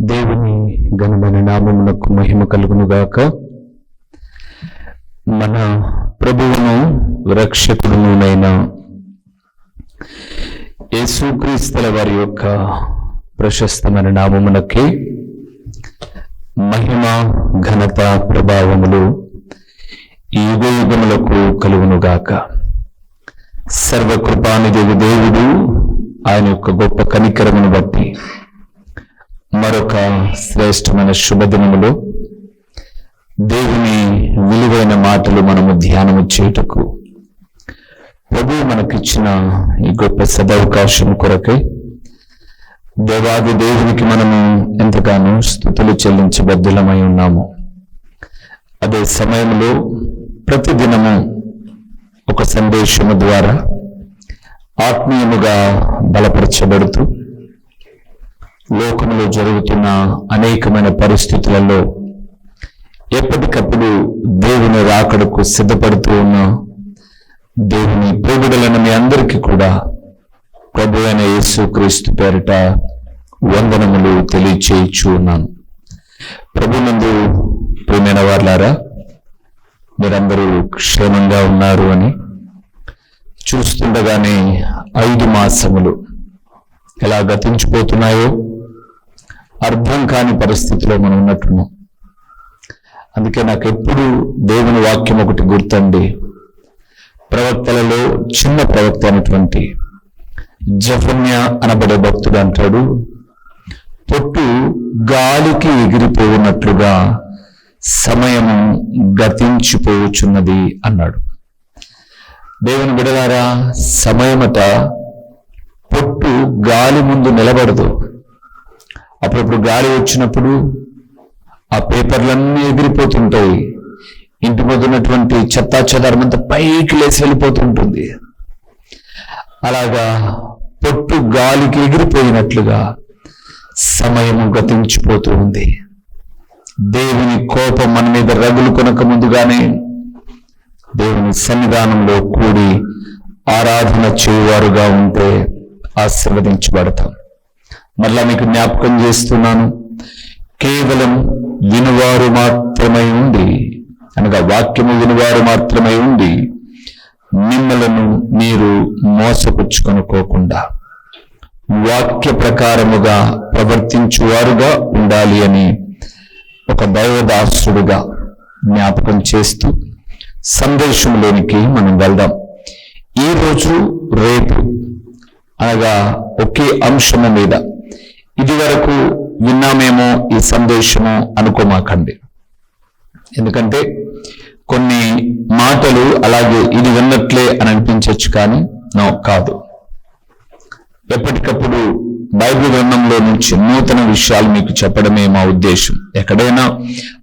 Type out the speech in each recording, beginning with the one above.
దేవుని ఘనమైన నామమునకు మహిమ కలుగునుగాక. మన ప్రభువును రక్షకుడునైన యేసుక్రీస్తుల వారి యొక్క ప్రశస్తమైన నామమునకి మహిమ, ఘనత, ప్రభావములు ఈ యుగములకు కలుగునుగాక. సర్వకృపానిధి దేవుడు ఆయన యొక్క గొప్ప కనికరమును బట్టి మరొక శ్రేష్టమైన శుభదినములో దేవుని విలువైన మాటలు మనము ధ్యానము చేయుటకు ప్రభువు మనకిచ్చిన ఈ గొప్ప సదవకాశం కొరకై దేవాది దేవునికి మనము ఎంతగానో స్తుతులు చెల్లించబద్దులమై ఉన్నాము. అదే సమయంలో ప్రతిదినము ఒక సందేశము ద్వారా ఆత్మీయముగా బలపరచబడుతూ లోకంలో జరుగుతున్న అనేకమైన పరిస్థితులలో ఎప్పటికప్పుడు దేవుని రాకడకు సిద్ధపడుతూ ఉన్న దేవుని ప్రేమికులైన మీ అందరికీ కూడా ప్రభు అయిన యేసుక్రీస్తు పేరిట వందనములు తెలియచేయచ్చు ఉన్నాను. ప్రభునందు ప్రియమైన వారులారా, మీరందరూ క్షేమంగా ఉన్నారు అని చూస్తుండగానే 5 మాసములు ఎలా గతించిపోతున్నాయో అర్థం కాని పరిస్థితిలో మనం ఉన్నట్టున్నాం. అందుకే నాకు ఎప్పుడు దేవుని వాక్యం ఒకటి గుర్తండి. ప్రవక్తలలో చిన్న ప్రవక్త అయినటువంటి జెఫన్యా అనబడే భక్తుడు అంటాడు, పొట్టు గాలికి ఎగిరిపోవున్నట్లుగా సమయము గతించిపోవచ్చున్నది అన్నాడు. దేవుని బిడ్డలారా, సమయమట పొట్టు గాలి ముందు నిలబడదు. అప్పుడప్పుడు గాలి వచ్చినప్పుడు ఆ పేపర్లన్నీ ఎగిరిపోతుంటాయి. ఇంటి మీద ఉన్నటువంటి చెత్తా చెదారం అంతా పైకి లేచి వెళ్ళిపోతుంటుంది. అలాగా పొట్టు గాలికి ఎగిరిపోయినట్లుగా సమయము గతించిపోతూ ఉంది. దేవుని కోపం మన మీద రగులు కొనక ముందుగానే దేవుని సన్నిధానంలో కూడి ఆరాధన చేయువారుగా ఉంటే ఆశీర్వదించబడతాం. మళ్ళా మీకు జ్ఞాపకం చేస్తున్నాను, కేవలం వినువారు మాత్రమై ఉండి, అనగా వాక్యము వినువారు మాత్రమై ఉండి మిమ్మలను మీరు మోసపుచ్చుకొనుకోకుండా వాక్య ప్రకారముగా ప్రవర్తించువారుగా ఉండాలి అని ఒక దైవదాసుడుగా జ్ఞాపకం చేస్తూ సందేశంలోనికి మనం వెళ్దాం. ఈరోజు రేపు అనగా ఒకే అంశము మీద ఇది వరకు విన్నామేమో ఈ సందేశము అనుకోమాకండి. ఎందుకంటే కొన్ని మాటలు అలాగే ఇది విన్నట్లే అని అనిపించవచ్చు, కానీ కాదు. ఎప్పటికప్పుడు బైబిల్ గ్రంథంలో నుంచి నూతన విషయాలు మీకు చెప్పడమే మా ఉద్దేశం. ఎక్కడైనా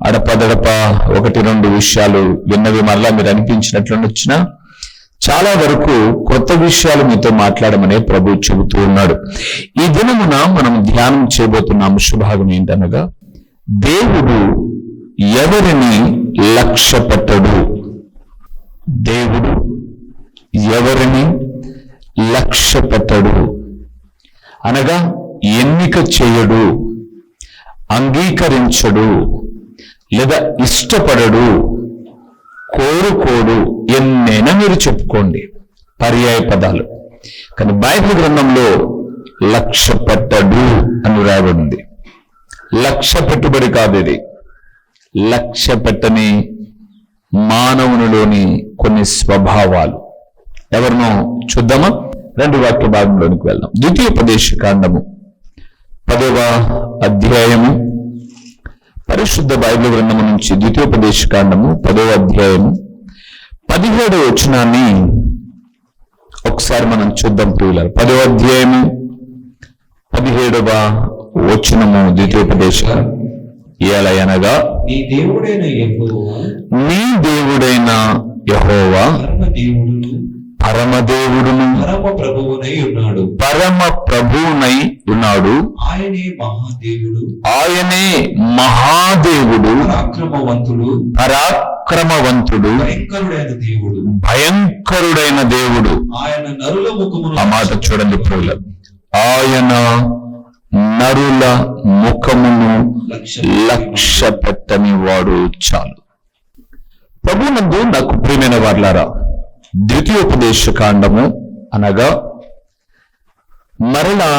అడపదడప 1-2 విషయాలు విన్నవి మరలా మీరు అనిపించినట్లు వచ్చినా చాలా వరకు కొత్త విషయాలు మీతో మాట్లాడమనే ప్రభు చెబుతూ ఉన్నాడు. ఈ దినమున మనం ధ్యానం చేయబోతున్న అంశభాగం ఏంటనగా, దేవుడు ఎవరిని లక్ష్య పెట్టడు. దేవుడు ఎవరిని లక్ష్య పెట్టడు అనగా ఎన్నిక చేయడు, అంగీకరించడు, లేదా ఇష్టపడడు, కోరుకోడు. ఎన్నైనా మీరు చెప్పుకోండి పర్యాయ పదాలు, కానీ బైబిల్ గ్రంథంలో లక్ష్య పెట్టడు అని రాయబడింది. లక్ష్య పెట్టుబడి కాదు ఇది. లక్ష్య పెట్టని మానవునిలోని కొన్ని స్వభావాలు ఎవరినో చూద్దామా? 2 వాక్య భాగంలోనికి వెళ్దాం. ద్వితీయోపదేశకాండము 10వ అధ్యాయము, పరిశుద్ధ బైబిల్ గ్రంథము నుంచి ద్వితీయోపదేశకాండము 10వ అధ్యాయము 17వ వచనాన్ని ఒకసారి మనం చూద్దాం ప్రియులారా. 10వ అధ్యాయము 17వ వచనము ద్వితీయోపదేశకాండం. ఎలా అనగా, నీ దేవుడైన యెహోవా పరమదేవుడును పరమ ప్రభువునై ఉన్నాడు. ఆయనే మహాదేవుడు, పరాక్రమవంతుడు, భయంకరుడైన దేవుడు. ఆ మాట చూడండి ప్రియులారా, ఆయన నరుల ముఖమును లక్ష్య పెట్టని వాడు చాలు. ప్రభునందు నాకు ప్రియమైన వారలారా, ద్వితీయోపదేశ కాండము అనగా మరలా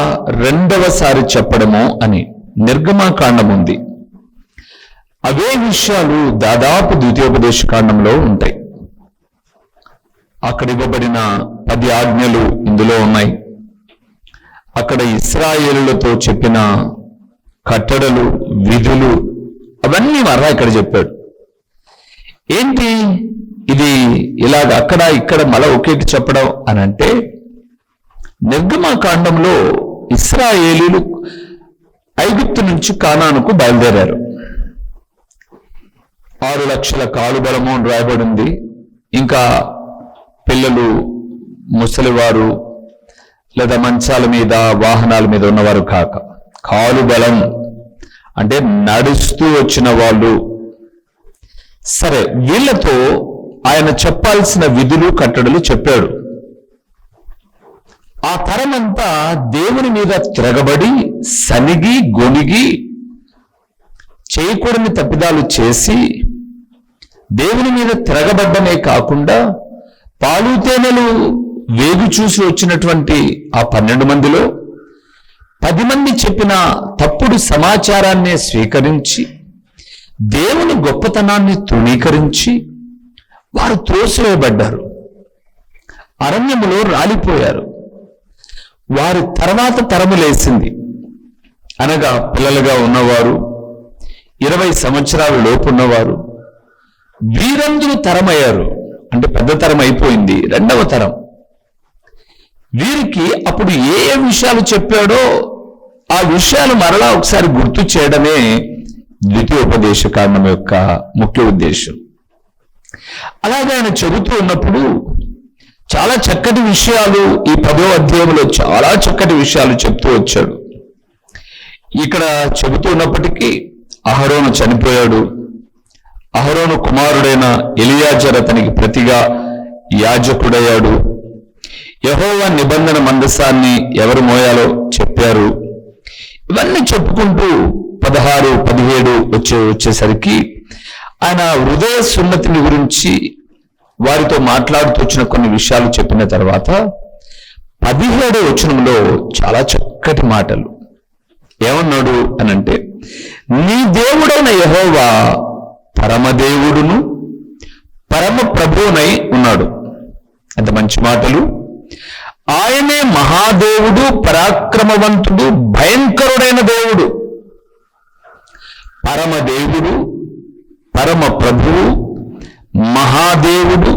రెండవసారి చెప్పడము అని నిర్గమాకాండం ఉంది. అవే విషయాలు దాదాపు ద్వితీయోపదేశ కాండంలో ఉంటాయి. అక్కడ ఇవ్వబడిన 10 ఆజ్ఞలు ఇందులో ఉన్నాయి. అక్కడ ఇశ్రాయేలులతో చెప్పిన కట్టడలు, విధులు అవన్నీ మరలా ఇక్కడ చెప్పాడు. ఏంటి ఇది ఇలాగ అక్కడ ఇక్కడ మళ్ళా ఒకేటి చెప్పడం అని అంటే, నిర్గమాకాండంలో ఇశ్రాయేలీలు ఐగుప్తు నుంచి కానానుకు బయలుదేరారు. 6 లక్షల కాలు బలము అని రాయబడింది. ఇంకా పిల్లలు, ముసలివారు లేదా మంచాల మీద వాహనాల మీద ఉన్నవారు కాక, కాలు బలం అంటే నడుస్తూ వచ్చిన వాళ్ళు. సరే, వీళ్ళతో ఆయన చెప్పాల్సిన విధులు కట్టడలు చెప్పాడు. ఆ తరమంతా దేవుని మీద తిరగబడి సనిగి గొనిగి చేయకూడని తప్పిదాలు చేసి దేవుని మీద తిరగబడ్డమే కాకుండా పాలు తేనెలు వేగు చూసి వచ్చినటువంటి ఆ 12 మందిలో 10 మంది చెప్పిన తప్పుడు సమాచారాన్ని స్వీకరించి దేవుని గొప్పతనాన్ని తృణీకరించి వారు త్రోసివేయబడ్డారు, అరణ్యములో రాలిపోయారు. వారి తర్వాత తరములేసింది, అనగా పిల్లలుగా ఉన్నవారు, 20 సంవత్సరాల లోపు ఉన్నవారు, వీరందరూ తరమయ్యారు. అంటే పెద్ద తరం అయిపోయింది, రెండవ తరం. వీరికి అప్పుడు ఏ ఏ విషయాలు చెప్పాడో ఆ విషయాలు మరలా ఒకసారి గుర్తు చేయడమే ద్వితీయోపదేశ కాండం యొక్క ముఖ్య ఉద్దేశం. అలాగే ఆయన చెబుతూ ఉన్నప్పుడు చాలా చక్కటి విషయాలు, ఈ 10వ అధ్యాయంలో చాలా చక్కటి విషయాలు చెప్తూ వచ్చాడు. ఇక్కడ చెబుతూ ఉన్నప్పటికీ అహరోను చనిపోయాడు. అహరోను కుమారుడైన ఎలియాజర్ అతనికి ప్రతిగా యాజకుడయ్యాడు. యెహోవా నిబంధన మందసాన్ని ఎవరు మోయాలో చెప్పారు. ఇవన్నీ చెప్పుకుంటూ 16, 17 వచ్చేసరికి ఆయన హృదయ సున్నతిని గురించి వారితో మాట్లాడుతూ వచ్చిన కొన్ని విషయాలు చెప్పిన తర్వాత 17వ వచనంలో చాలా చక్కటి మాటలు. ఏమన్నాడు అనంటే, నీ దేవుడైన యెహోవా పరమదేవుడును పరమ ప్రభువునై ఉన్నాడు. అంత మంచి మాటలు. ఆయనే మహాదేవుడు, పరాక్రమవంతుడు, భయంకరుడైన దేవుడు. పరమదేవుడు, పరమ ప్రభువు, మహాదేవుడు,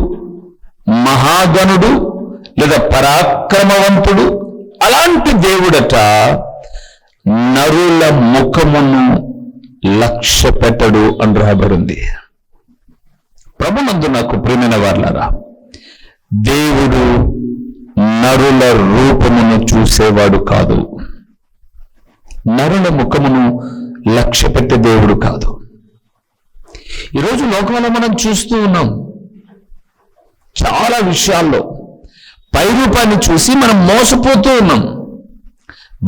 మహాగణుడు లేదా పరాక్రమవంతుడు, అలాంటి దేవుడట నరుల ముఖమును లక్ష్య పెట్టడు అని రాబడింది. ప్రభునందు నాకు ప్రియమైన వారలారా, దేవుడు నరుల రూపమును చూసేవాడు కాదు, నరుల ముఖమును లక్ష్య పెట్టే దేవుడు కాదు. ఈరోజు లోకంలో మనం చూస్తూ ఉన్నాం, చాలా విషయాల్లో పై రూపాన్ని చూసి మనం మోసపోతూ ఉన్నాం.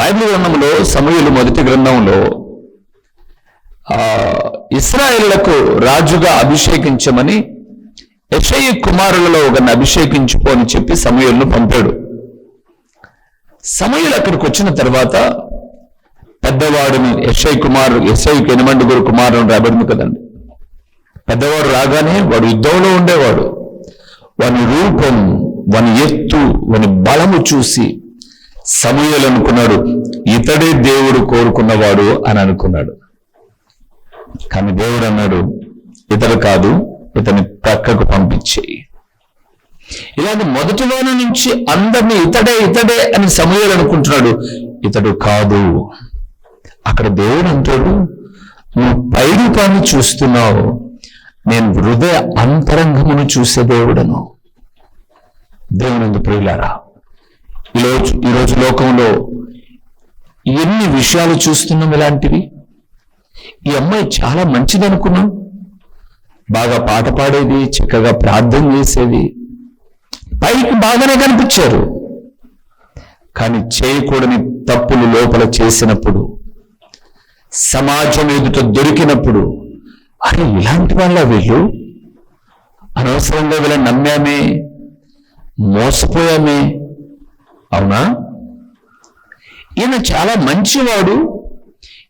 బైబిల్ గ్రంథంలో, సమూయేలు మొదటి గ్రంథంలో ఇశ్రాయేలులకు రాజుగా అభిషేకించమని యెషయి కుమారులలో ఒకరిని అభిషేకించుకో అని చెప్పి సమూయేలును పంపాడు. సమూయేలు అక్కడికి వచ్చిన తర్వాత పెద్దవాడిని యెషయికి 8 కుమారులను రాబడింది కదండి. పెద్దవాడు రాగానే వాడు యుద్ధంలో ఉండేవాడు. వాని రూపం, వాని ఎత్తు, వాని బలము చూసి సమూయేలు అనుకున్నాడు, ఇతడే దేవుడు కోరుకున్నవాడు అని అనుకున్నాడు. కానీ దేవుడు అన్నాడు, ఇతడు కాదు, ఇతని ప్రక్కకు పంపించేయి. ఇలాంటి మొదటిలోని నుంచి అందరినీ ఇతడే ఇతడే అని సమూయేలు అనుకుంటున్నాడు, ఇతడు కాదు. అక్కడ దేవుడు అంటాడు, నువ్వు పై రూపాన్ని చూస్తున్నావు, నేను హృదయ అంతరంగమును చూసే దేవుడను. దేవునందు ప్రియులారా, ఈరోజు లోకంలో ఎన్ని విషయాలు చూస్తున్నాం ఇలాంటివి. ఈ అమ్మాయి చాలా మంచిది అనుకున్నాం, బాగా పాట పాడేది, చక్కగా ప్రార్థన చేసేది, పైకి బాగానే కనిపించారు. కానీ చేయకూడని తప్పులు లోపల చేసినప్పుడు, సమాజం ఎదుట దొరికినప్పుడు, అరే ఇలాంటి వాళ్ళ వీళ్ళు, అనవసరంగా వీళ్ళని నమ్మామే, మోసపోయామే, అవునా ఈయన చాలా మంచివాడు,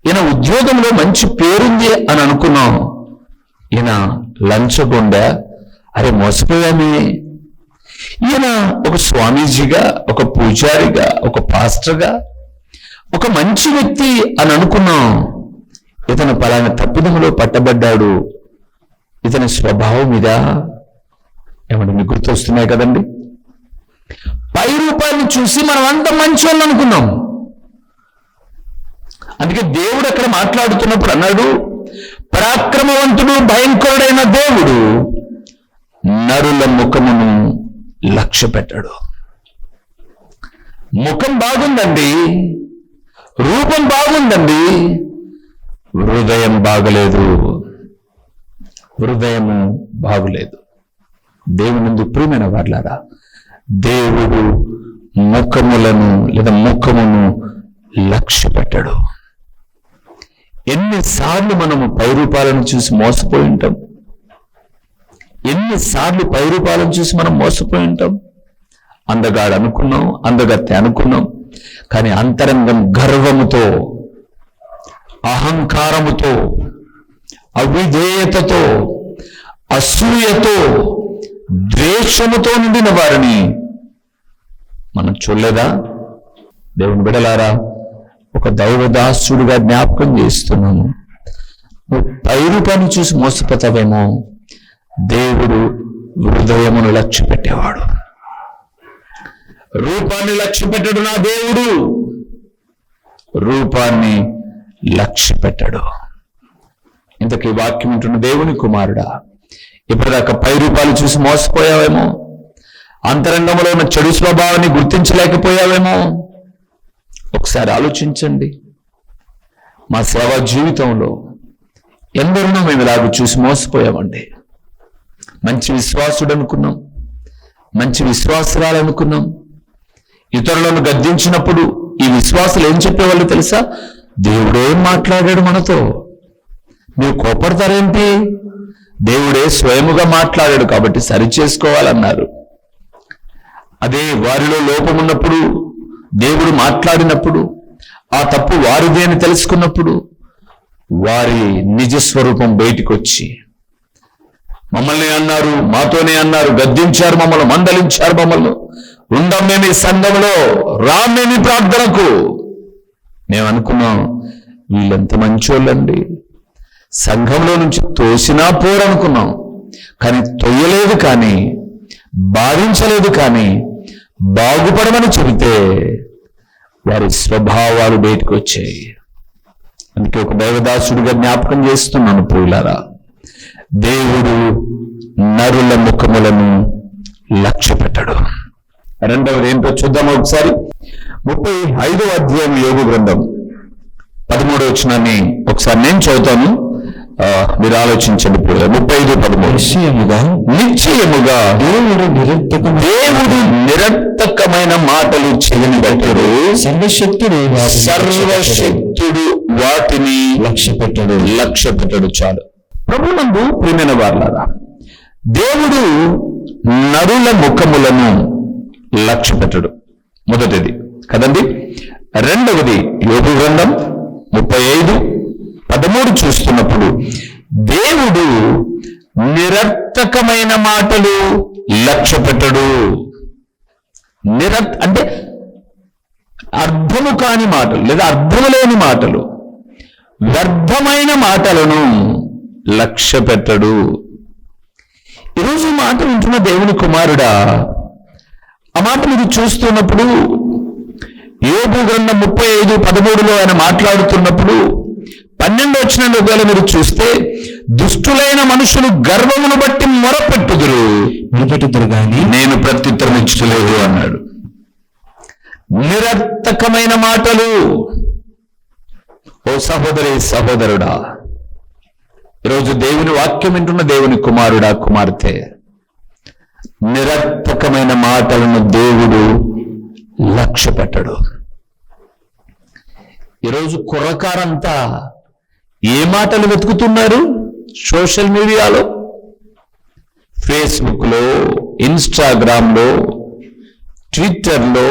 ఈయన ఉద్యోగంలో మంచి పేరుంది అని అనుకున్నాం, ఈయన లంచగొండ, అరే మోసపోయామే. ఈయన ఒక స్వామీజీగా, ఒక పూజారిగా, ఒక పాస్టర్గా, ఒక మంచి వ్యక్తి అని అనుకున్నాం, ఇతను పలానా తప్పిదములో పట్టబడ్డాడు. ఇతని స్వభావం ఇదా? ఏమంటే మీకు గుర్తొస్తున్నాయి కదండి. పై రూపాన్ని చూసి మనం అంత మంచి వాళ్ళు అనుకున్నాం. అందుకే దేవుడు అక్కడ మాట్లాడుతున్నప్పుడు అన్నాడు, పరాక్రమవంతుడు భయంకరుడైన దేవుడు నరుల ముఖమును లక్ష్య పెట్టాడు. ముఖం బాగుందండి, రూపం బాగుందండి, హృదయం బాగలేదు, హృదయము బాగులేదు. దేవుని ప్రియమైన వారలారా, దేవుడు ముఖములను లేదా ముఖమును లక్ష్య పెట్టాడు. ఎన్నిసార్లు మనము పై రూపాలను చూసి మోసపోయి ఉంటాం, ఎన్నిసార్లు పై రూపాలను చూసి మనం మోసపోయి ఉంటాం. అందగాడు అనుకున్నాం, అందగత్తె అనుకున్నాం, కానీ అంతరంగం గర్వముతో, అహంకారముతో, అవిధేయతతో, అసూయతో, ద్వేషముతో నిండిన వారిని మనం చూడలేదా? దేవుని బిడ్డలారా, ఒక దైవదాసుడిగా జ్ఞాపకం చేస్తున్నాను. నువ్వు పై రూపాన్ని చూసి మోసపోతావేమో, దేవుడు హృదయమును లక్ష్య పెట్టేవాడు. రూపాన్ని లక్ష్య పెట్టాడు నా దేవుడు, రూపాన్ని లక్ష్య పెట్టాడు. ఇంతకీ వాక్యం ఉంటున్న దేవుని కుమారుడా, ఇప్పటిదాకా పై రూపాలు చూసి మోసపోయావేమో, అంతరంగంలో ఉన్న చెడు స్వభావాన్ని గుర్తించలేకపోయావేమో. ఒకసారి ఆలోచించండి. మా సేవా జీవితంలో ఎందరినో మేము ఇలాగ చూసి మోసపోయామండి. మంచి విశ్వాసుడు అనుకున్నాం, మంచి విశ్వాసురాలు అనుకున్నాం. ఇతరులను గద్దించినప్పుడు ఈ విశ్వాసులు ఏం చెప్పేవాళ్ళు తెలుసా? దేవుడేం మాట్లాడాడు మనతో, మీరు కోపడతారేంటి, దేవుడే స్వయముగా మాట్లాడాడు కాబట్టి సరి చేసుకోవాలన్నారు. అదే వారిలో లోపం ఉన్నప్పుడు, దేవుడు మాట్లాడినప్పుడు, ఆ తప్పు వారిదే అని తెలుసుకున్నప్పుడు వారి నిజస్వరూపం బయటికి వచ్చి మమ్మల్ని అన్నారు, మాతోనే అన్నారు, గద్దించారు, మమ్మల్ని మందలించారు, మమ్మల్ని ఉండం మేము ఈ సంఘంలో, రామేమి ప్రార్థనకు. మేము అనుకున్నాం వీళ్ళంత మంచోళ్ళండి, సంఘంలో నుంచి తోసినా పోరనుకున్నాం, కానీ తొయ్యలేదు, కానీ బాధించలేదు, కానీ బాగుపడమని చెబితే వారి స్వభావాలు బయటకు వచ్చాయి. అందుకే ఒక దైవదాసుడిగా జ్ఞాపకం చేస్తున్నాను ప్రియులారా, దేవుడు నరుల ముఖములను లక్ష్య పెట్టాడు. రెండవది ఏంటో చూద్దాం ఒకసారి. 35వ అధ్యాయం యోగు గ్రంథం 13వ వచనాన్ని ఒకసారి నేను చదువుతాను, మీరు ఆలోచించండి. 35:13 నిశ్చయముగా దేవుడు నిరర్థకమైన మాటలు చెవిని పెట్టడు, సర్వశక్తుడు వాటిని లక్ష్య పెట్టడు. చాలు. ప్రభునందు ప్రియమైన వారలారా, దేవుడు నరుల ముఖములను లక్ష్య పెట్టడు. మొదటిది కదండి. రెండవది యోగు గ్రంథం 35:13 చూస్తున్నప్పుడు దేవుడు నిరర్థకమైన మాటలు లక్ష్య పెట్టడు. అంటే అర్థము కాని మాటలు లేదా అర్థము లేని మాటలు, వ్యర్థమైన మాటలను లక్ష్య పెట్టడు. ఈరోజు మాట వింటున్న దేవుని కుమారుడా, ఆ మాట మీరు చూస్తున్నప్పుడు యోబు గ్రంథం 35:13 ఆయన మాట్లాడుతున్నప్పుడు 12వ వచనంలో ఒకవేళ మీరు చూస్తే, దుష్టులైన మనుషులు గర్వమును బట్టి మొరపెట్టుదురు గాని నేను ప్రత్యుత్తరం ఇచ్చలేదు అన్నాడు. నిరర్థకమైన మాటలు. ఓ సహోదరి సహోదరుడా, ఈరోజు దేవుని వాక్యం వింటున్న దేవుని కుమారుడా కుమార్తె, నిరర్థకమైన మాటలను దేవుడు లక్ష్య పెట్టడు. ఈరోజు కుర్రకారంతా ఏ మాటలు వెతుకుతున్నారు? సోషల్ మీడియాలో, ఫేస్బుక్లో, ఇన్స్టాగ్రామ్లో, ట్విట్టర్లో,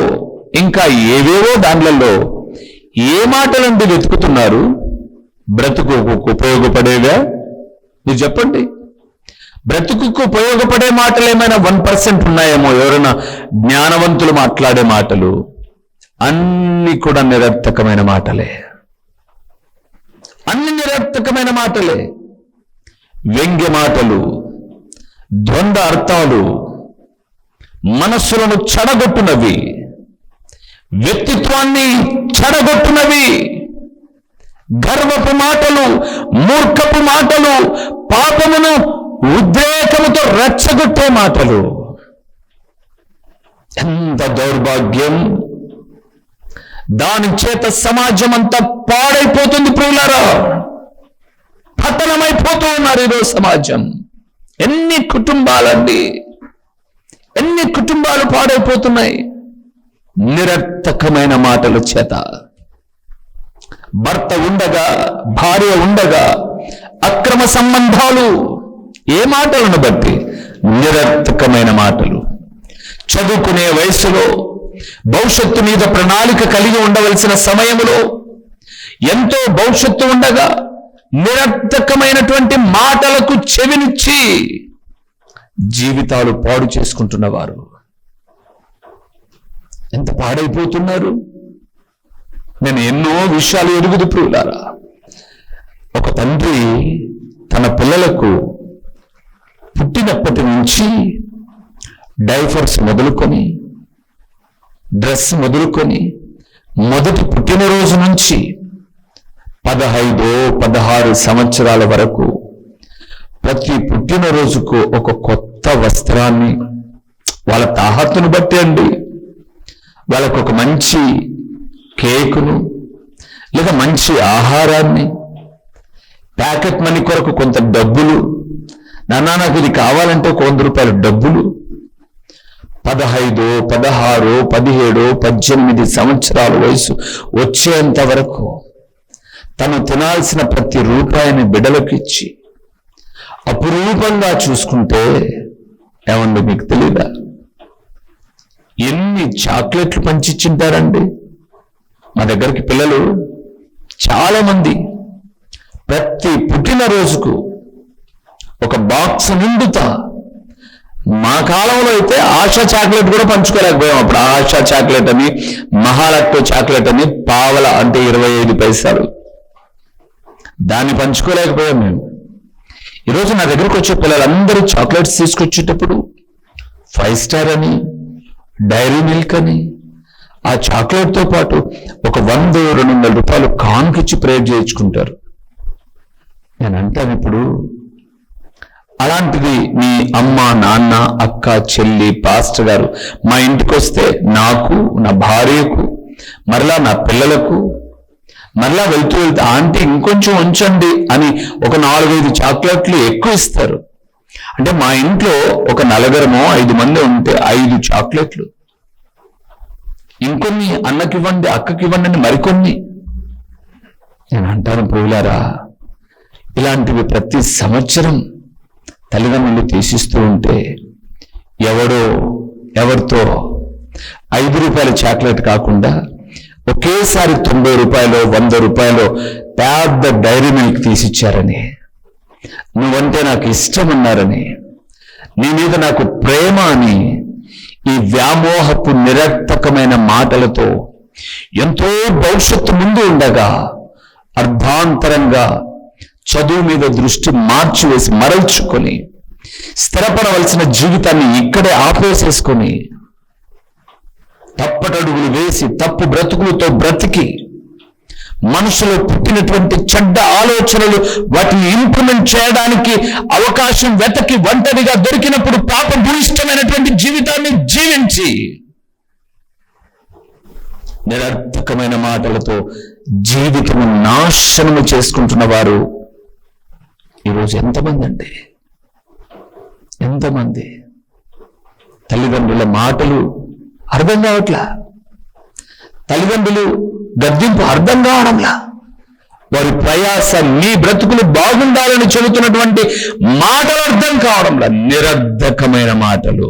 ఇంకా ఏవేవో దాంట్లలో ఏ మాటలంటే వెతుకుతున్నారు? బ్రతుకుకు ఉపయోగపడేవా? మీరు చెప్పండి. బ్రతుకుకు ఉపయోగపడే మాటలు ఏమైనా 1% ఉన్నాయేమో, ఎవరైనా జ్ఞానవంతులు మాట్లాడే మాటలు? అన్ని కూడా నిరర్థకమైన మాటలే. అన్ని నిరర్థకమైన మాటలే. వ్యంగ్య మాటలు, ద్వంద్వ అర్థాలు, మనస్సులను చెడగొట్టునవి, వ్యక్తిత్వాన్ని చెడగొట్టునవి, గర్వపు మాటలు, మూర్ఖపు మాటలు, పాపమును ఉద్రేకముతో రెచ్చగొట్టే మాటలు. ఎంత దౌర్భాగ్యం! దాని చేత సమాజం అంతా పాడైపోతుంది ప్రియులారా. పతనమైపోతూ ఉన్నారు ఈరోజు సమాజం. ఎన్ని కుటుంబాలండి, ఎన్ని కుటుంబాలు పాడైపోతున్నాయి నిరర్థకమైన మాటల చేత. భర్త ఉండగా, భార్య ఉండగా అక్రమ సంబంధాలు. ఏ మాటలను బట్టి? నిరర్థకమైన మాటలు. చదువుకునే వయసులో, భవిష్యత్తు మీద ప్రణాళిక కలిగి ఉండవలసిన సమయంలో, ఎంతో భవిష్యత్తు ఉండగా నిరర్థకమైనటువంటి మాటలకు చెవినిచ్చి జీవితాలు పాడు చేసుకుంటున్నవారు ఎంత పాడైపోతున్నారు. నేను ఎన్నో విషయాలు ఎరుగుదు ప్రియులారా. ఒక తండ్రి తన పిల్లలకు పుట్టినప్పటి నుంచి డైపర్స్ మొదలుకొని, డ్రెస్ మొదలుకొని, మొదటి పుట్టినరోజు నుంచి 15-16 సంవత్సరాల వరకు ప్రతి పుట్టినరోజుకు ఒక కొత్త వస్త్రాన్ని, వాళ్ళ తాహతును బట్టి అండి, వాళ్ళకు ఒక మంచి కేకును, లేదా మంచి ఆహారాన్ని, ప్యాకెట్ మనీ కొరకు కొంత డబ్బులు, నాన్న నాకు ఇది కావాలంటే 100 రూపాయల డబ్బులు. 15, 16, 17, 18 సంవత్సరాల వయసు వచ్చేంత వరకు తను తినాల్సిన ప్రతి రూపాయిని బిడ్డలకు ఇచ్చి అపురూపంగా చూసుకుంటే, ఏమండి మీకు తెలీదా ఎన్ని చాక్లెట్లు పంచిచ్చింటారండి? మా దగ్గరికి పిల్లలు చాలా మంది ప్రతి పుట్టినరోజుకు ఒక బాక్స్ నిండుతా. మా కాలంలో అయితే ఆశా చాక్లెట్ కూడా పంచుకోలేకపోయాం. అప్పుడు ఆశా చాక్లెట్ అని, మహాలక్ష్మి చాక్లెట్ అని పావల, అంటే 25 పైసలు, దాన్ని పంచుకోలేకపోయాం మేము. ఈరోజు నా దగ్గరకు వచ్చే పిల్లలందరూ చాక్లెట్స్ తీసుకొచ్చేటప్పుడు 5 స్టార్ అని, డైరీ మిల్క్ అని, ఆ చాక్లెట్తో పాటు ఒక 100-200 రూపాయలు కానుకిచ్చి ప్రేర్ చేయించుకుంటారు. నేను అంటాను, ఇప్పుడు అలాంటిది మీ అమ్మ, నాన్న, అక్క, చెల్లి, పాస్టర్ గారు మా ఇంటికి వస్తే నాకు, నా భార్యకు, మరలా నా పిల్లలకు, మరలా వెళ్తూ ఆంటీ ఇంకొంచెం ఉంచండి అని ఒక 4-5 చాక్లెట్లు ఎక్కువ ఇస్తారు. అంటే మా ఇంట్లో ఒక 4 మంది ఉంటే 5 చాక్లెట్లు, ఇంకొన్ని అన్నకివ్వండి, అక్కకివ్వండి అని మరికొన్ని. నేను అంటాను ప్రియులారా, ఇలాంటివి ప్రతి సంవత్సరం తల్లిదండ్రులు తీసిస్తూ ఉంటే ఎవరితో 5 రూపాయల చాక్లెట్ కాకుండా ఒకేసారి 90 రూపాయలు, 100 రూపాయలు పెద్ద డైరీ మిల్క్ తీసిచ్చారని, నువ్వంటే నాకు ఇష్టం అన్నారని, నీ మీద నాకు ప్రేమ అని, ఈ వ్యామోహపు నిరర్థకమైన మాటలతో ఎంతో భవిష్యత్తు ముందు ఉండగా అర్ధాంతరంగా చదువు మీద దృష్టి మార్చివేసి మరల్చుకొని స్థిరపడవలసిన జీవితాన్ని ఇక్కడే ఆపేసేసుకొని తప్పటడుగులు వేసి తప్పు బ్రతుకులతో బ్రతికి మనుషులు పుట్టినటువంటి చెడ్డ ఆలోచనలు వాటిని ఇంప్లిమెంట్ చేయడానికి అవకాశం వెతకి ఒంటరిగా దొరికినప్పుడు పాపభూయిష్టమైనటువంటి జీవితాన్ని జీవించి నిరర్థకమైన మాటలతో జీవితము నాశనము చేసుకుంటున్న వారు ఈరోజు ఎంతమంది అండి? ఎంతమంది? తల్లిదండ్రుల మాటలు అర్థం కావట్లా. తల్లిదండ్రులు గద్దింపు అర్థం కావడంలా. వారి ప్రయాస మీ బ్రతుకులు బాగుండాలని చెబుతున్నటువంటి మాటలు అర్థం కావడంలా. నిరర్ధకమైన మాటలు.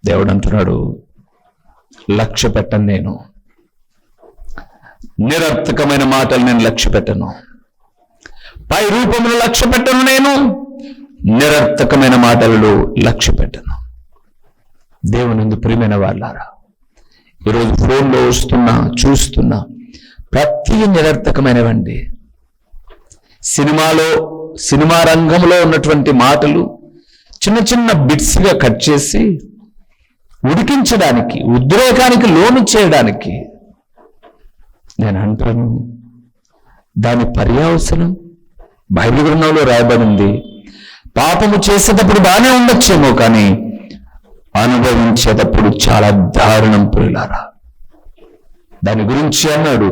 దేవుడు అంటున్నాడు, లక్ష్య పెట్టను నేను. నిరర్థకమైన మాటలు నేను లక్ష్య పెట్టను. పై రూపంలో లక్ష్య పెట్టను. నేను నిరర్థకమైన మాటలలో లక్ష్య పెట్టను. దేవుని ప్రియమైన వాళ్ళారా, ఈరోజు ఫోన్లో వస్తున్నా చూస్తున్నా ప్రతి నిరర్థకమైనవండి. సినిమా రంగంలో ఉన్నటువంటి మాటలు చిన్న చిన్న బిట్స్గా కట్ చేసి ఉడికించడానికి, ఉద్రేకానికి లోను చేయడానికి. నేను అంటాను, దాని పర్యవసనం బైబిల్ గ్రంథంలో రాయబడింది. పాపము చేసేటప్పుడు బాగానే ఉండొచ్చేమో, కానీ అనుభవించేటప్పుడు చాలా దారుణం ప్రియులారా. దాని గురించి అన్నాడు,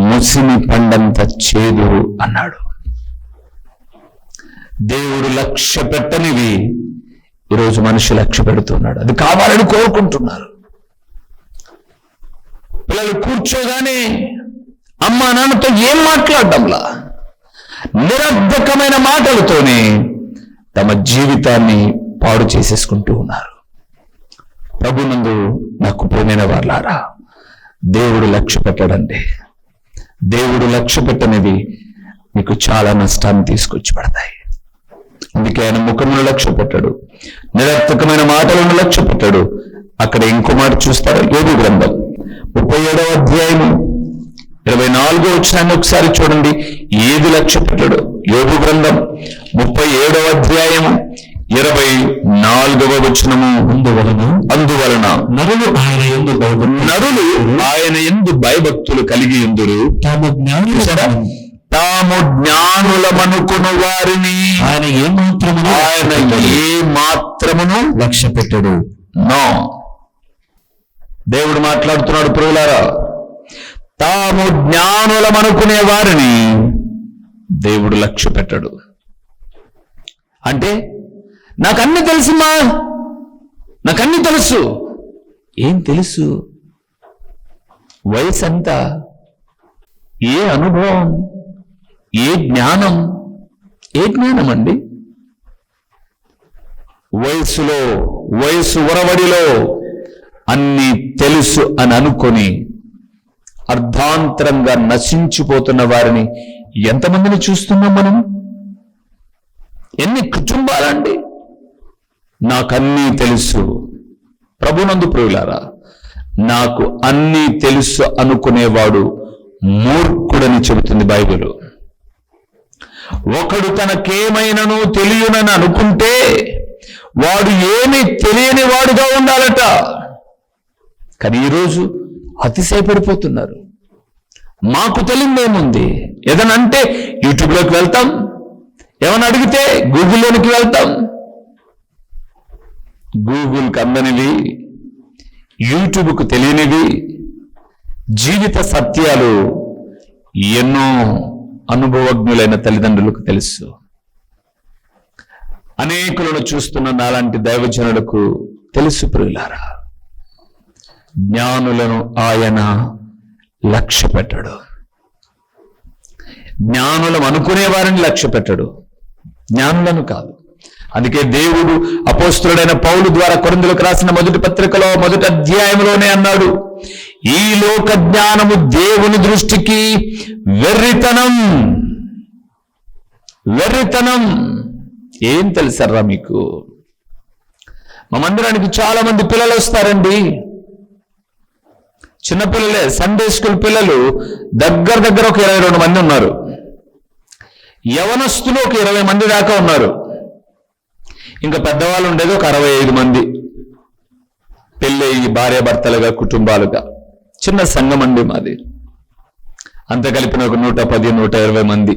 ముసిమి పండంత చేదు అన్నాడు. దేవుడు లక్ష్య పెట్టనివి ఈరోజు మనిషి లక్ష్య పెడుతున్నాడు. అది కావాలని కోరుకుంటున్నారు. పిల్లలు కూర్చోగానే అమ్మా నాన్నతో ఏం మాట్లాడడంలా, నిరర్ధకమైన మాటలతోనే తమ జీవితాన్ని పాడు చేసేసుకుంటూ ఉన్నారు. ప్రభునందు నాకు ప్రియమైన వాళ్ళారా, దేవుడు లక్ష్య పెట్టడండి. దేవుడు లక్ష్య పెట్టనివి మీకు చాలా నష్టాన్ని తీసుకొచ్చి పడతాయి. అందుకే ఆయన ముఖమును లక్ష్య పెట్టాడు, నిరర్థకమైన మాటలను లక్ష్య పెట్టాడు. అక్కడ ఇంకో మాట చూస్తారా, యోబు గ్రంథం 37వ అధ్యాయము 24వ వచనాన్ని ఒకసారి చూడండి. ఏది లక్ష్య పెట్టాడు? యోబు గ్రంథం 37వ అధ్యాయము 24వ వచనము, అందువలన నరులు ఆయన యందు భయభక్తులు కలిగి ఉందురు, తాము జ్ఞానులమనుకున్న వారిని ఆయన ఏ మాత్రమును లక్ష్య పెట్టడు. నో, దేవుడు మాట్లాడుతున్నాడు ప్రియులారా. తాము జ్ఞానులమనుకునే వారిని దేవుడు లక్ష్య పెట్టడు. అంటే నాకన్నీ తెలుసుమా, నాకన్నీ తెలుసు. ఏం తెలుసు? వయసు అంతా, ఏ అనుభవం, ఏ జ్ఞానం? ఏ జ్ఞానం అండి? వయసు ఉరవడిలో అన్నీ తెలుసు అని అనుకొని అర్ధాంతరంగా నశించిపోతున్న వారిని ఎంతమందిని చూస్తున్నాం మనం? ఎన్ని కుటుంబాలండి? నాకన్నీ తెలుసు. ప్రభునందు ప్రియులారా, నాకు అన్నీ తెలుసు అనుకునేవాడు మూర్ఖుడని చెబుతుంది బైబిల్. ఒకడు తనకేమైనను తెలియనని అనుకుంటే వాడు ఏమీ తెలియని వాడుగా ఉండాలట. కానీ ఈరోజు అతిశయపడిపోతున్నారు. మాకు తెలియదేముంది? ఏదైనా అంటే యూట్యూబ్లోకి వెళ్తాం, ఏమన్నా అడిగితే గూగుల్లోనికి వెళ్తాం. గూగుల్కి అందనివి, యూట్యూబ్కు తెలియనివి, జీవిత సత్యాలు ఎన్నో అనుభవజ్ఞులైన తల్లిదండ్రులకు తెలుసు. అనేకులను చూస్తున్న నాలాంటి దైవజనులకు తెలుసు ప్రియులారా. జ్ఞానులను ఆయన లక్ష్య పెట్టడు. జ్ఞానులను అనుకునే వారిని లక్ష్య పెట్టడు, జ్ఞానులను కాదు. అందుకే దేవుడు అపోస్తలుడైన పౌలు ద్వారా కొరింథీయులకు రాసిన మొదటి పత్రికలో 1వ అధ్యాయంలోనే అన్నాడు, ఈ లోక జ్ఞానము దేవుని దృష్టికి వెర్రితనం. ఏం తెలుసరా మీకు? మా మందిరానికి చాలా మంది పిల్లలు వస్తారండి, చిన్నపిల్లలే. సండే స్కూల్ పిల్లలు దగ్గర ఒక 22 మంది ఉన్నారు. యవనస్తులు ఒక 20 మంది దాకా ఉన్నారు. ఇంకా పెద్దవాళ్ళు ఉండేది ఒక 65 మంది. పెళ్ళి భార్యాభర్తలుగా, కుటుంబాలుగా చిన్న సంఘం అండి మాది. అంత కలిపిన ఒక 110-120 మంది.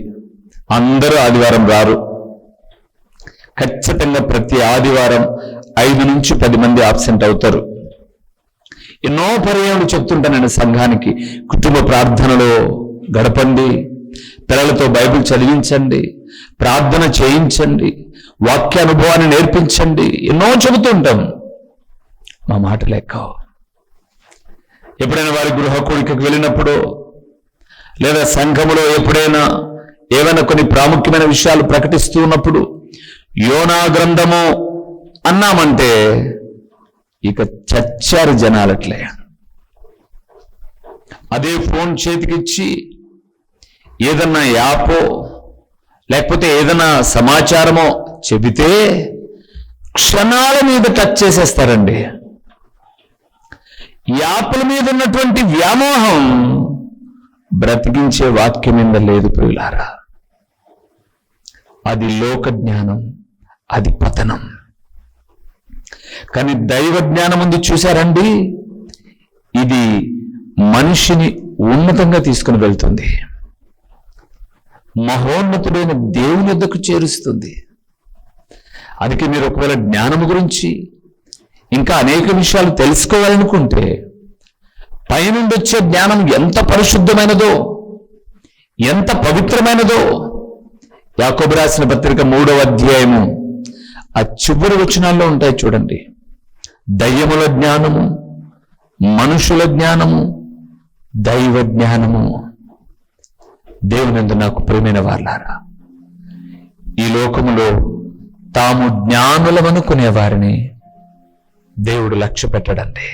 అందరూ ఆదివారం రారు. ఖచ్చితంగా ప్రతి ఆదివారం 5 నుంచి 10 మంది ఆబ్సెంట్ అవుతారు. ఎన్నో పర్యాయాలు చెప్తుంటానండి సంఘానికి, కుటుంబ ప్రార్థనలో గడపండి, పిల్లలతో బైబిల్ చదివించండి, ప్రార్థన చేయించండి, వాక్య అనుభవాన్ని నేర్పించండి, ఎన్నో చెబుతూ ఉంటాం. మా మాట లెక్క ఎప్పుడైనా వారి గృహ కూడికకు వెళ్ళినప్పుడు, లేదా సంఘములో ఎప్పుడైనా ఏమైనా కొన్ని ప్రాముఖ్యమైన విషయాలు ప్రకటిస్తూ ఉన్నప్పుడు యోనా గ్రంథము అన్నామంటే ఇక చచ్చారు జనాలట్లే. అదే ఫోన్ చేతికిచ్చి ఏదన్నా యాపో లేకపోతే ఏదన్నా సమాచారమో చెబితే క్షణాల మీద టచ్ చేసేస్తారండి. యాప్ల మీద ఉన్నటువంటి వ్యామోహం బ్రతికించే వాక్యం మీద లేదు ప్రియులారా. అది లోక జ్ఞానం, అది పతనం. కానీ దైవ జ్ఞానం ఉంది చూశారండి, ఇది మనిషిని ఉన్నతంగా తీసుకుని వెళ్తుంది, మహోన్నతుడైన దేవుని వద్దకు చేరుస్తుంది. అందుకే మీరు ఒకవేళ జ్ఞానము గురించి ఇంకా అనేక విషయాలు తెలుసుకోవాలనుకుంటే పైనుండి వచ్చే జ్ఞానం ఎంత పరిశుద్ధమైనదో, ఎంత పవిత్రమైనదో యాకోబు రాసిన పత్రిక 3వ అధ్యాయము ఆ చివరి వచనాల్లో ఉంటాయి చూడండి. దయ్యముల జ్ఞానము, మనుషుల జ్ఞానము, దైవ జ్ఞానము. దేవునందు నాకు ప్రియమైన వారులారా, ఈ లోకములో తాము జ్ఞానులమనుకునే వారిని దేవుడు లక్ష్య పెట్టడండి.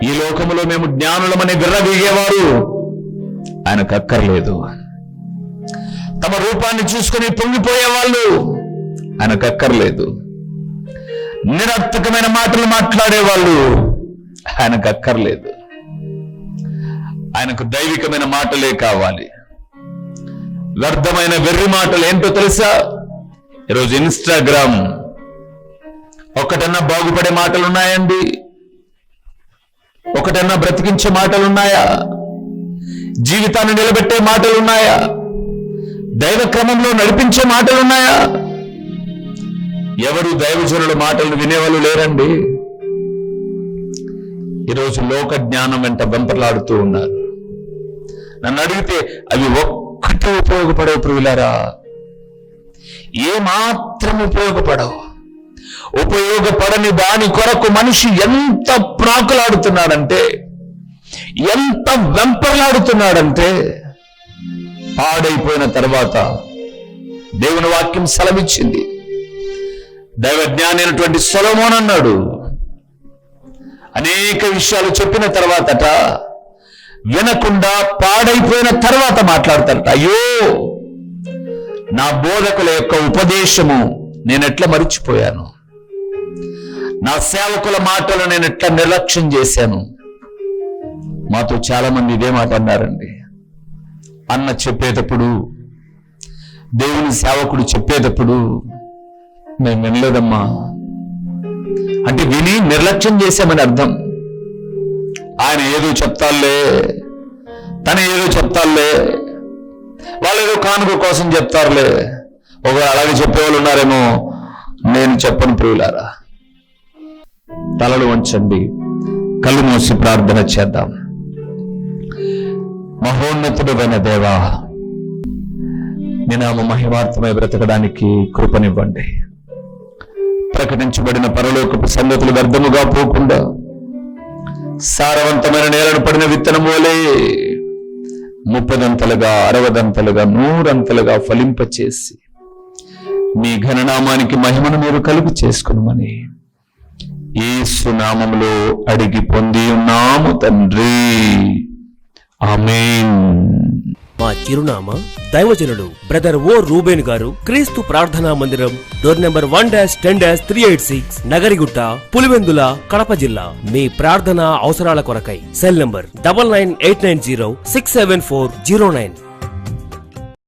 ఈ లోకములో మేము జ్ఞానులమని విర్రవీగేవారు ఆయనకు అక్కర్లేదు. తమ రూపాన్ని చూసుకుని పొంగిపోయే వాళ్ళు ఆయనకు అక్కర్లేదు. నిరర్థకమైన మాటలు మాట్లాడేవాళ్ళు ఆయనకు అక్కర్లేదు. ఆయనకు దైవికమైన మాటలే కావాలి. వ్యర్థమైన వెర్రి మాటలు ఏంటో తెలుసా? ఈరోజు ఇన్స్టాగ్రామ్ ఒకటన్నా బాగుపడే మాటలున్నాయండి? ఒకటన్నా బ్రతికించే మాటలున్నాయా? జీవితాన్ని నిలబెట్టే మాటలున్నాయా? దైవ క్రమంలో నడిపించే మాటలున్నాయా? ఎవరు దైవజనుల మాటలను వినేవాళ్ళు లేరండి. ఈరోజు లోక జ్ఞానం వెంట వెంపర్లాడుతూ ఉన్నారు. నన్ను అడిగితే అవి ఒక్కటే ఉపయోగపడవు ప్రియులారా, ఏమాత్రం ఉపయోగపడవు. ఉపయోగపడని దాని కొరకు మనిషి ఎంత ప్రాకులాడుతున్నాడంటే, ఎంత వెంపర్లాడుతున్నాడంటే, పాడైపోయిన తర్వాత దేవుని వాక్యం సెలవిచ్చింది. దైవ జ్ఞాని అయినటువంటి సొలొమోను అన్నాడు, అనేక విషయాలు చెప్పిన తర్వాతట వినకుండా పాడైపోయిన తర్వాత మాట్లాడతారట, అయ్యో నా బోధకుల యొక్క ఉపదేశము నేను ఎట్లా మరిచిపోయాను, నా సేవకుల మాటలు నేను ఎట్లా నిర్లక్ష్యం చేశాను. మాతో చాలా మంది ఇదే మాట అన్నారండి. అన్న చెప్పేటప్పుడు, దేవుని సేవకుడు చెప్పేటప్పుడు మేము వినలేదమ్మా అంటే విని నిర్లక్ష్యం చేశామని అర్థం. ఆయన ఏదో చెప్తారులే, తన ఏదో చెప్తారులే, వాళ్ళు ఏదో కానుక కోసం చెప్తారులే. ఒకవేళ అలాగే చెప్పేవాళ్ళు ఉన్నారేమో, నేను చెప్పను ప్రియులారా. తలలు వంచండి, కళ్ళు మూసి ప్రార్థన చేద్దాం. మహోన్నతుడైన దేవా, నీ నామ మహిమార్థమై బ్రతకడానికి కృపనివ్వండి. ప్రకటించబడిన పరలోకపు సంగతులు వ్యర్థముగా పోకుండా సారవంతమైన నేలను పడిన విత్తనం వలె 30దంతలుగా 60దంతలుగా 100అంతలుగా ఫలింపచేసి మీ ఘననామానికి మహిమను మీరు కలుగు చేసుకునమని యేసు నామములో అడిగి పొంది ఉన్నాము తండ్రి, ఆమేన్. మా చిరునామా దైవజనులు బ్రదర్ ఓ రూబేన్ గారు, క్రీస్తు ప్రార్థనా మందిరం, డోర్ నెంబర్ 1-10-386, నగరిగుట్ట, పులివెందుల, కడప జిల్లా. మీ ప్రార్థనా అవసరాల కొరకై సెల్ నంబర్ 9989067409.